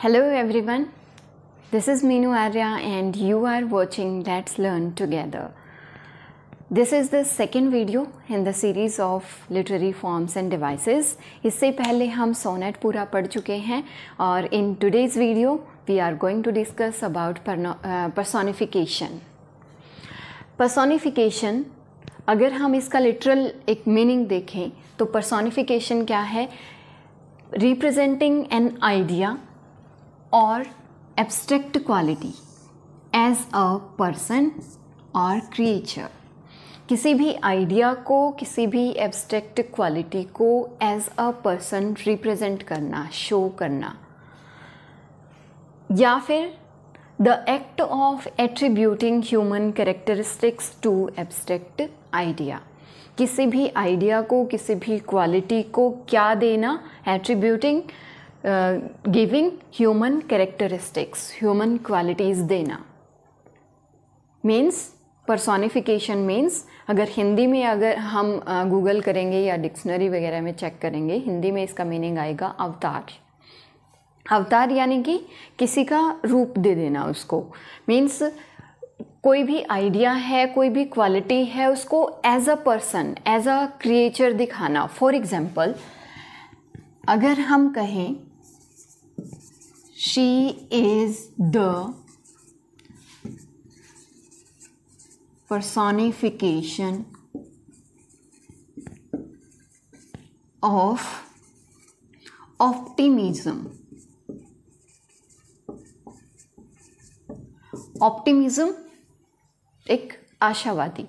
Hello everyone, this is Meenu Arya and you are watching Let's Learn Together. This is the second video in the series of literary forms and devices. इससे पहले हम sonnet पूरा पढ़ चुके हैं और in today's video we are going to discuss about personification. Personification, अगर हम इसका लिटरल एक मीनिंग देखें तो personification क्या है? Representing an idea or abstract quality as a person or creature. किसी भी आइडिया को, किसी भी एब्स्ट्रैक्ट क्वालिटी को एज अ पर्सन रिप्रेजेंट करना, शो करना, या फिर the act of attributing human characteristics to abstract idea. किसी भी आइडिया को, किसी भी क्वालिटी को क्या देना? Attributing, giving human characteristics, human qualities देना. मीन्स पर्सोनिफिकेशन मीन्स, अगर हिंदी में अगर हम गूगल करेंगे या डिक्शनरी वगैरह में चेक करेंगे, हिंदी में इसका मीनिंग आएगा अवतार. अवतार यानी कि किसी का रूप दे देना उसको. मीन्स कोई भी आइडिया है, कोई भी क्वालिटी है, उसको as a person, as a creature दिखाना. फॉर एग्जाम्पल, अगर हम कहें she is the personification of optimism. Optimism एक आशावादी,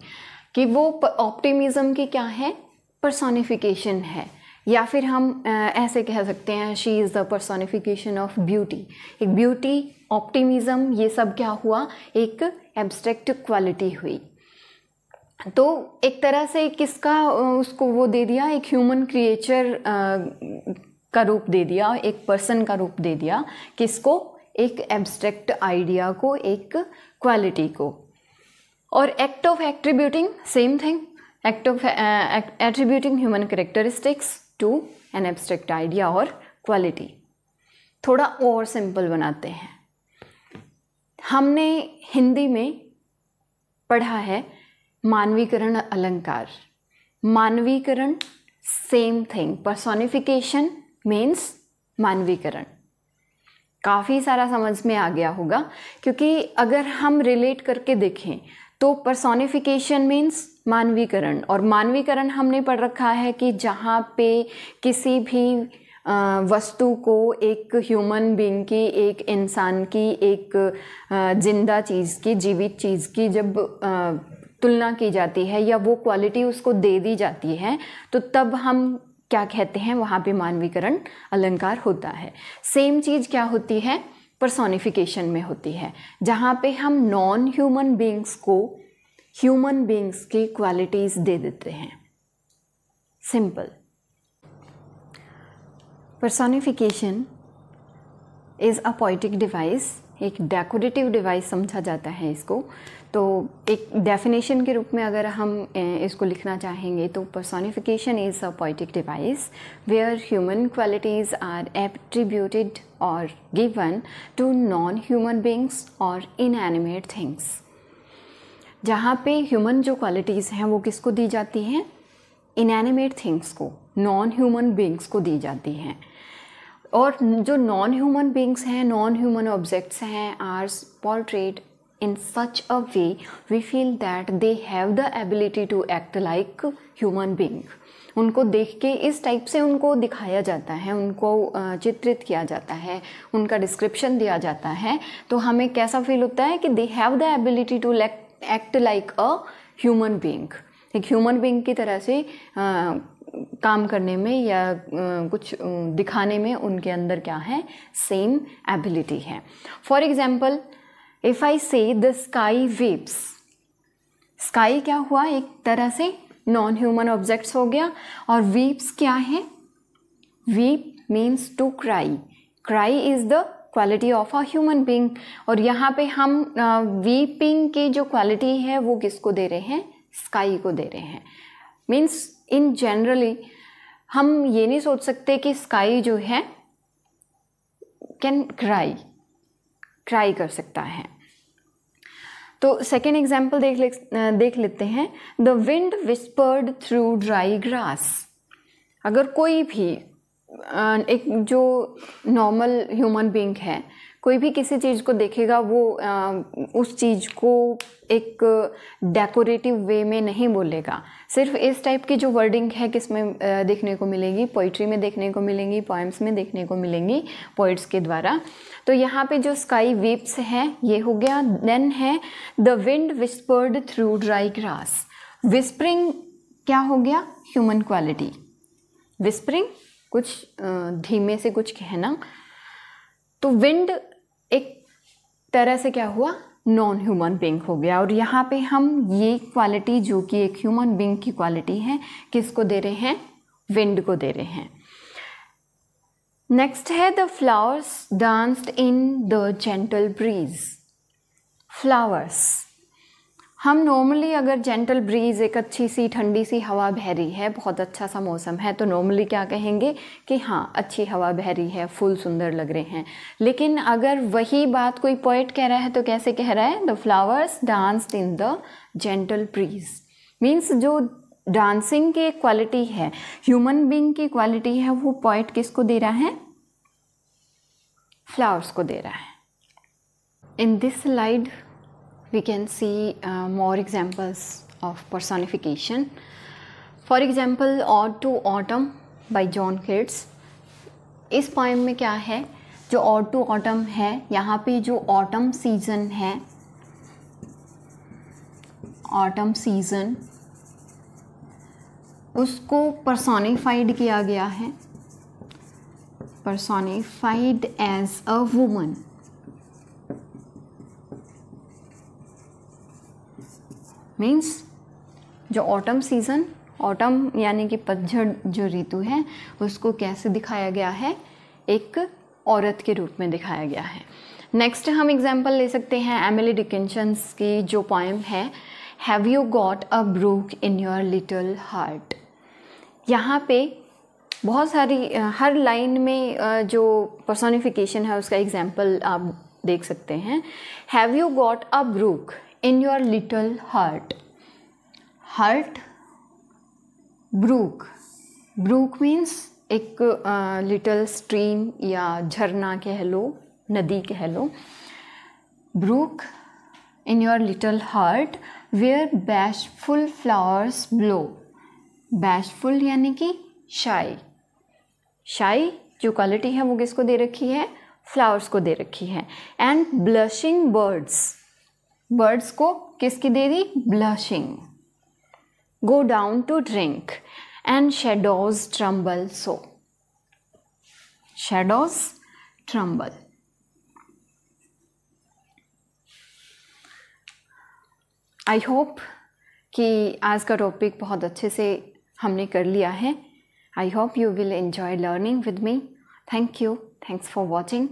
कि वो ऑप्टिमिज्म की क्या है? पर्सोनिफिकेशन है. या फिर हम ऐसे कह सकते हैं she is the personification of beauty. एक ब्यूटी, ऑप्टिमिज्म, ये सब क्या हुआ? एक एब्स्ट्रैक्ट क्वालिटी हुई. तो एक तरह से किसका उसको वो दे दिया? एक ह्यूमन क्रिएचर का रूप दे दिया, एक पर्सन का रूप दे दिया. किसको? एक एब्स्ट्रैक्ट आइडिया को, एक क्वालिटी को. और act of attributing, same thing. Act of attributing human characteristics to an abstract idea और क्वालिटी. थोड़ा और सिंपल बनाते हैं. हमने हिंदी में पढ़ा है मानवीकरण अलंकार. मानवीकरण सेम थिंग. पर्सोनिफिकेशन मीन्स मानवीकरण. काफ़ी सारा समझ में आ गया होगा, क्योंकि अगर हम रिलेट करके देखें तो पर्सोनिफिकेशन मीन्स मानवीकरण, और मानवीकरण हमने पढ़ रखा है कि जहाँ पे किसी भी वस्तु को, एक ह्यूमन बीइंग की, एक इंसान की, एक जिंदा चीज़ की, जीवित चीज़ की जब तुलना की जाती है या वो क्वालिटी उसको दे दी जाती है, तो तब हम क्या कहते हैं? वहाँ पे मानवीकरण अलंकार होता है. सेम चीज़ क्या होती है? पर्सोनिफिकेशन में होती है, जहाँ पे हम नॉन ह्यूमन बीइंग्स को ह्यूमन बीइंग्स की क्वालिटीज़ दे देते हैं. Simple. Personification is a poetic device. एक डेकोरेटिव डिवाइस समझा जाता है इसको. तो एक डेफिनेशन के रूप में अगर हम इसको लिखना चाहेंगे तो personification is a poetic device where human qualities are attributed और given to non human beings और इनएनिमेट थिंग्स. जहाँ पे ह्यूमन जो क्वालिटीज़ हैं वो किसको दी जाती हैं? इनएनिमेट थिंग्स को, नॉन ह्यूमन बीइंग्स को दी जाती हैं. और जो नॉन ह्यूमन बीइंग्स हैं, नॉन ह्यूमन ऑब्जेक्ट्स हैं, are portrayed in such a way we feel that they have the ability to act like human being. उनको देख के इस टाइप से उनको दिखाया जाता है, उनको चित्रित किया जाता है, उनका डिस्क्रिप्शन दिया जाता है, तो हमें कैसा फील होता है कि they have the ability to act like a human being. एक ह्यूमन बीइंग की तरह से काम करने में या कुछ दिखाने में उनके अंदर क्या है? सेम एबिलिटी है. For example, If I say the sky weeps, sky क्या हुआ? एक तरह से नॉन ह्यूमन ऑब्जेक्ट्स हो गया. और weeps क्या है? weep means to cry. cry is the quality of a human being. और यहाँ पे हम weeping की जो क्वालिटी है वो किसको दे रहे हैं? sky को दे रहे हैं. मीन्स इन जनरली हम ये नहीं सोच सकते कि sky जो है कैन क्राई कर सकता है। तो सेकेंड एग्जाम्पल देख लेते हैं। The wind whispered through dry grass. अगर कोई भी एक जो नॉर्मल ह्यूमन बीइंग है, कोई भी किसी चीज़ को देखेगा वो उस चीज़ को एक डेकोरेटिव वे में नहीं बोलेगा। सिर्फ इस टाइप की जो वर्डिंग है किसमें देखने को मिलेगी, पोइट्री में देखने को मिलेंगी, पोएम्स में देखने को मिलेंगी पोइट्स के द्वारा। तो यहाँ पे जो स्काई वीप्स है ये हो गया। देन है the wind whispered through dry grass. Whispering क्या हो गया, ह्यूमन क्वालिटी। विस्परिंग कुछ धीमे से कुछ कहना। तो विंड एक तरह से क्या हुआ, नॉन ह्यूमन बीइंग हो गया। और यहाँ पे हम ये क्वालिटी जो कि एक ह्यूमन बीइंग की क्वालिटी है किसको दे रहे हैं, विंड को दे रहे हैं। नेक्स्ट है the flowers danced in the gentle breeze. Flowers, हम नॉर्मली अगर जेंटल ब्रीज, एक अच्छी सी ठंडी सी हवा बह रही है, बहुत अच्छा सा मौसम है, तो नॉर्मली क्या कहेंगे कि हाँ अच्छी हवा बह रही है, फूल सुंदर लग रहे हैं। लेकिन अगर वही बात कोई पोएट कह रहा है तो कैसे कह रहा है, the flowers danced in the gentle breeze. Means जो डांसिंग की क्वालिटी है, ह्यूमन बीइंग की क्वालिटी है, वो पोएट किसको दे रहा है, फ्लावर्स को दे रहा है। In this slide we can see more examples of personification. For example, Ode to Autumn by John Keats. इस poem में क्या है, जो Ode to Autumn है, यहाँ पे जो autumn season है, autumn season, उसको personified किया गया है, personified as a woman. Means जो ऑटम सीज़न, ऑटम यानी कि पतझड़ जो ऋतु है, उसको कैसे दिखाया गया है, एक औरत के रूप में दिखाया गया है। नेक्स्ट हम एग्जाम्पल ले सकते हैं एमिली डिकिंसन्स की जो पोएम है have you got a brook in your little heart. यहाँ पे बहुत सारी हर लाइन में जो पर्सोनिफिकेशन है उसका एग्जाम्पल आप देख सकते हैं। Have you got a brook in your little heart. Heart, brook. Brook means एक little stream या झरना कह लो, नदी कह लो। Brook in your little heart where bashful flowers blow. Bashful यानी कि shy. Shy जो क्वालिटी है वो किसको दे रखी है, फ्लावर्स को दे रखी है। And blushing birds. बर्ड्स को किसकी दे दी, blushing. Go down to drink and shadows tremble so. Shadows tremble. I hope कि आज का टॉपिक बहुत अच्छे से हमने कर लिया है। I hope you will enjoy learning with me. Thank you, thanks for watching.